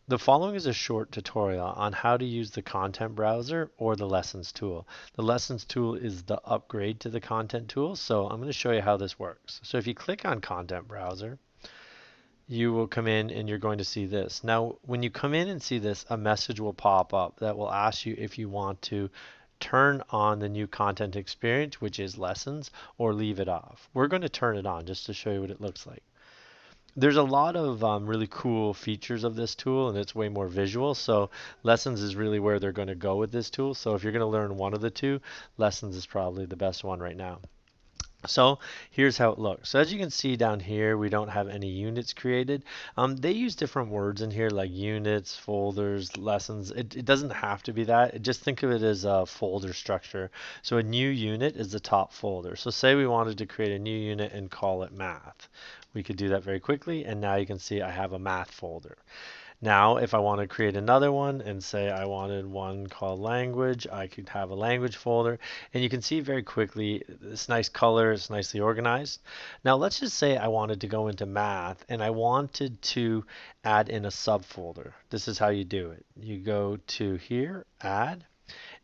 The following is a short tutorial on how to use the content browser or the lessons tool. The lessons tool is the upgrade to the content tool, so I'm going to show you how this works. So if you click on content browser, you will come in and you're going to see this. Now, when you come in and see this, a message will pop up that will ask you if you want to turn on the new content experience, which is lessons, or leave it off. We're going to turn it on just to show you what it looks like. There's a lot of really cool features of this tool, and it's way more visual. So lessons is really where they're going to go with this tool. So if you're going to learn one of the two, lessons is probably the best one right now. So here's how it looks. So as you can see down here, we don't have any units created. They use different words in here like units, folders, lessons. It doesn't have to be that. Just think of it as a folder structure. So a new unit is the top folder. So say we wanted to create a new unit and call it math. We could do that very quickly, and now you can see I have a math folder. Now, if I want to create another one and say I wanted one called language, I could have a language folder. And you can see very quickly, this nice color, it's nicely organized. Now, let's just say I wanted to go into math and I wanted to add in a subfolder. This is how you do it. You go to here, add,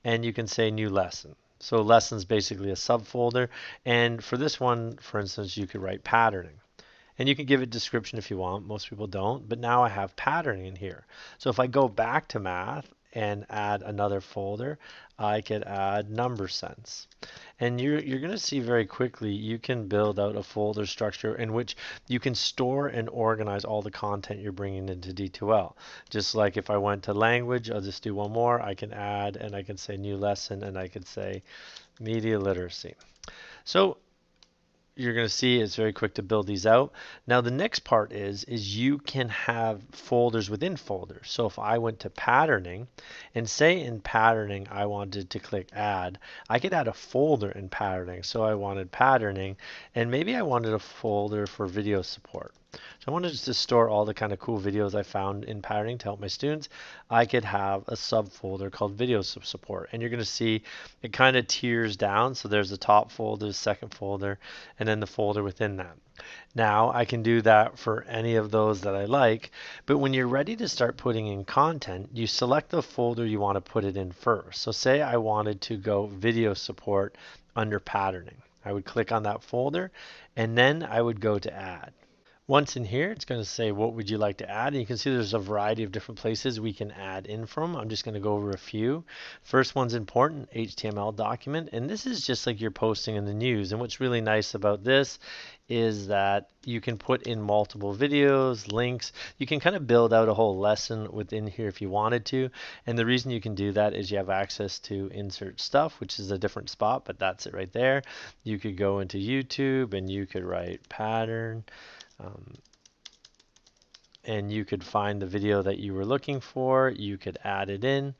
and you can say new lesson. So lessons basically a subfolder. And for this one, for instance, you could write patterning. And you can give it description if you want. Most people don't. But now I have patterning in here. So if I go back to math and add another folder, I could add number sense. And you're going to see very quickly you can build out a folder structure in which you can store and organize all the content you're bringing into D2L. Just like if I went to language, I'll just do one more. I can add and I can say new lesson and I could say media literacy. So you're going to see it's very quick to build these out. Now the next part is you can have folders within folders. So if I went to patterning and say in patterning I wanted to click add, I could add a folder in patterning. So I wanted patterning and maybe I wanted a folder for video support. So I wanted to store all the kind of cool videos I found in patterning to help my students. I could have a subfolder called video support, and you're going to see it kind of tiers down. So there's the top folder, the second folder, and then the folder within that. Now I can do that for any of those that I like, but when you're ready to start putting in content, you select the folder you want to put it in first. So say I wanted to go video support under patterning. I would click on that folder and then I would go to add. Once in here, it's going to say, what would you like to add? And you can see there's a variety of different places we can add in from. I'm just going to go over a few. First one's important, HTML document. And this is just like you're posting in the news. And what's really nice about this is that you can put in multiple videos, links. You can kind of build out a whole lesson within here if you wanted to. And the reason you can do that is you have access to insert stuff, which is a different spot, but that's it right there. You could go into YouTube and you could write pattern. And you could find the video that you were looking for, you could add it in,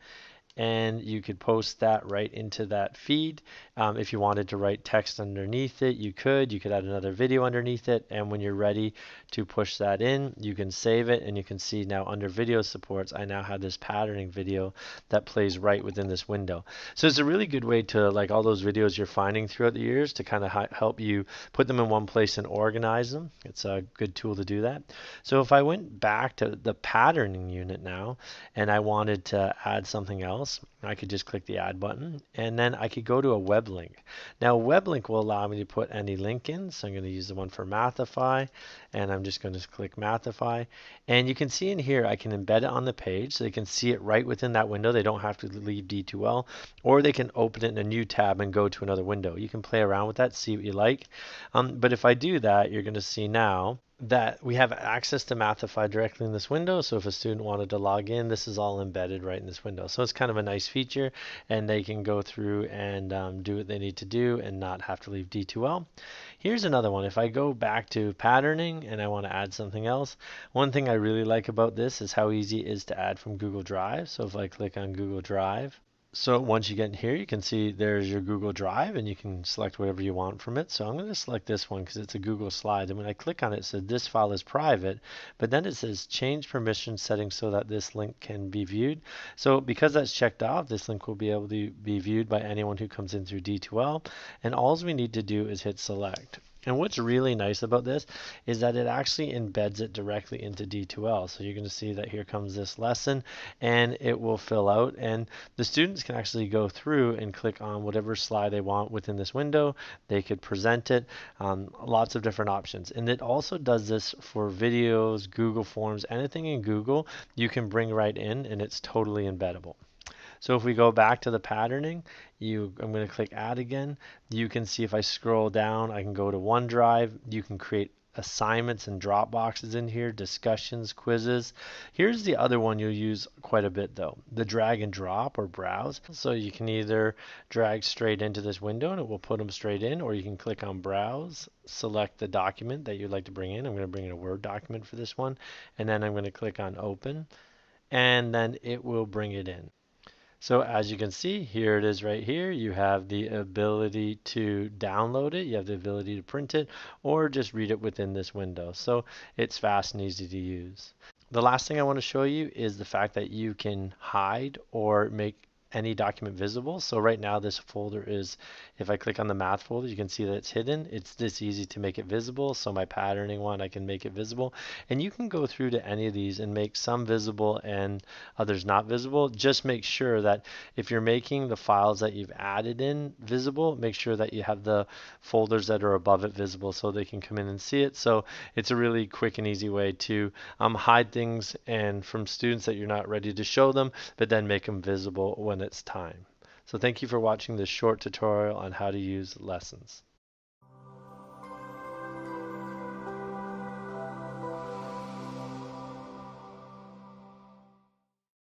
and you could post that right into that feed. If you wanted to write text underneath it, you could add another video underneath it, and when you're ready to push that in, you can save it, and you can see now under video supports, I now have this patterning video that plays right within this window. So it's a really good way to, like all those videos you're finding throughout the years, to kind of help you put them in one place and organize them. It's a good tool to do that. So if I went back to the patterning unit now, and I wanted to add something else, I could just click the add button and then I could go to a web link. Now a web link will allow me to put any link in, so I'm going to use the one for Mathify and I'm just going to click Mathify, and you can see in here I can embed it on the page so they can see it right within that window. They don't have to leave D2L, or they can open it in a new tab and go to another window. You can play around with that, see what you like, but if I do that, you're going to see now that we have access to Mathify directly in this window. So if a student wanted to log in, this is all embedded right in this window. So it's kind of a nice feature, and they can go through and do what they need to do and not have to leave D2L. Here's another one. If I go back to patterning and I want to add something else, one thing I really like about this is how easy it is to add from Google Drive. So if I click on Google Drive, so once you get in here, you can see there's your Google Drive, and you can select whatever you want from it. So I'm going to select this one because it's a Google slide. And when I click on it, it says this file is private, but then it says change permission settings so that this link can be viewed. So because that's checked off, this link will be able to be viewed by anyone who comes in through D2L. And all we need to do is hit select. And what's really nice about this is that it actually embeds it directly into D2L. So you're going to see that here comes this lesson and it will fill out, and the students can actually go through and click on whatever slide they want within this window. They could present it, lots of different options. And it also does this for videos, Google Forms, anything in Google you can bring right in and it's totally embeddable. So if we go back to the patterning, I'm going to click add again. You can see if I scroll down, I can go to OneDrive. You can create assignments and drop boxes in here, discussions, quizzes. Here's the other one you'll use quite a bit though, the drag and drop or browse. So you can either drag straight into this window and it will put them straight in, or you can click on browse, select the document that you'd like to bring in. I'm going to bring in a Word document for this one, and then I'm going to click on open, and then it will bring it in. So as you can see, here it is right here. You have the ability to download it, you have the ability to print it, or just read it within this window. So it's fast and easy to use. The last thing I want to show you is the fact that you can hide or make any document visible. So right now this folder is, if I click on the math folder, you can see that it's hidden. It's this easy to make it visible. So my patterning one, I can make it visible. And you can go through to any of these and make some visible and others not visible. Just make sure that if you're making the files that you've added in visible, make sure that you have the folders that are above it visible so they can come in and see it. So it's a really quick and easy way to hide things and from students that you're not ready to show them, but then make them visible when it's time. So thank you for watching this short tutorial on how to use lessons.